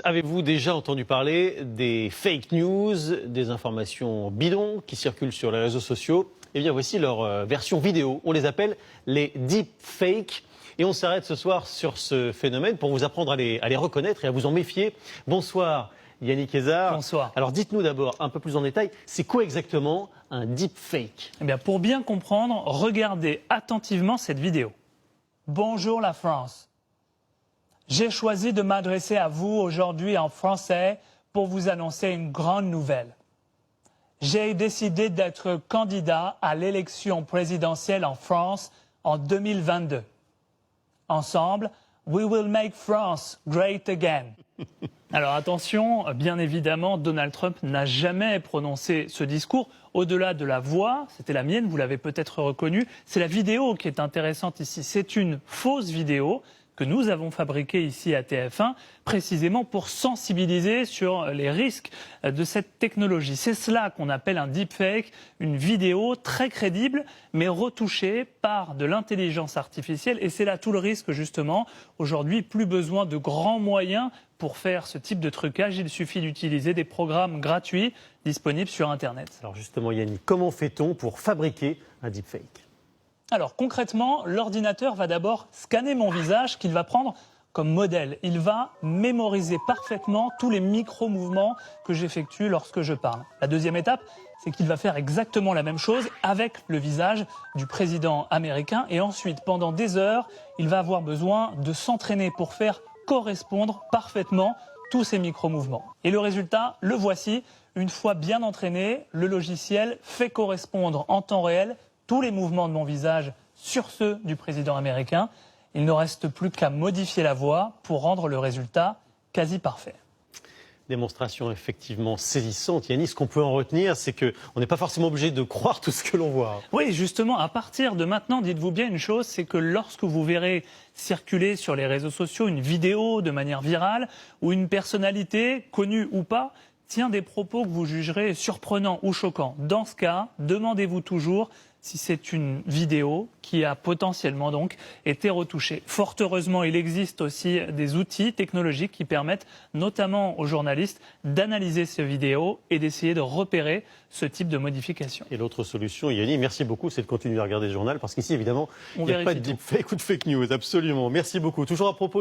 Avez-vous déjà entendu parler des fake news, des informations bidons qui circulent sur les réseaux sociaux? Eh bien, voici leur version vidéo. On les appelle les deepfakes. Et on s'arrête ce soir sur ce phénomène pour vous apprendre à les reconnaître et à vous en méfier. Bonsoir Yannick Hézard. Bonsoir. Alors dites-nous d'abord un peu plus en détail, c'est quoi exactement un deepfake? Eh bien, pour bien comprendre, regardez attentivement cette vidéo. Bonjour la France. J'ai choisi de m'adresser à vous aujourd'hui en français pour vous annoncer une grande nouvelle. J'ai décidé d'être candidat à l'élection présidentielle en France en 2022. Ensemble, we will make France great again. Alors attention, bien évidemment, Donald Trump n'a jamais prononcé ce discours. Au-delà de la voix, c'était la mienne, vous l'avez peut-être reconnu, c'est la vidéo qui est intéressante ici. C'est une fausse vidéo que nous avons fabriquée ici à TF1, précisément pour sensibiliser sur les risques de cette technologie. C'est cela qu'on appelle un deepfake, une vidéo très crédible, mais retouchée par de l'intelligence artificielle. Et c'est là tout le risque, justement. Aujourd'hui, plus besoin de grands moyens pour faire ce type de trucage. Il suffit d'utiliser des programmes gratuits disponibles sur Internet. Alors justement, Yannick, comment fait-on pour fabriquer un deepfake? Alors concrètement, l'ordinateur va d'abord scanner mon visage qu'il va prendre comme modèle. Il va mémoriser parfaitement tous les micro-mouvements que j'effectue lorsque je parle. La deuxième étape, c'est qu'il va faire exactement la même chose avec le visage du président américain. Et ensuite, pendant des heures, il va avoir besoin de s'entraîner pour faire correspondre parfaitement tous ces micro-mouvements. Et le résultat, le voici. Une fois bien entraîné, le logiciel fait correspondre en temps réel tous les mouvements de mon visage sur ceux du président américain. Il ne reste plus qu'à modifier la voix pour rendre le résultat quasi parfait. Démonstration effectivement saisissante. Yannick, ce qu'on peut en retenir, c'est qu'on n'est pas forcément obligé de croire tout ce que l'on voit. Oui, justement, à partir de maintenant, dites-vous bien une chose, c'est que lorsque vous verrez circuler sur les réseaux sociaux une vidéo de manière virale, où une personnalité, connue ou pas, tient des propos que vous jugerez surprenants ou choquants, dans ce cas, demandez-vous toujours si c'est une vidéo qui a potentiellement donc été retouchée. Fort heureusement, il existe aussi des outils technologiques qui permettent notamment aux journalistes d'analyser ces vidéos et d'essayer de repérer ce type de modification. Et l'autre solution, Yannick, merci beaucoup, c'est de continuer à regarder le journal parce qu'ici, évidemment, il n'y a pas de deepfake ou de fake news, absolument. Merci beaucoup. Toujours à propos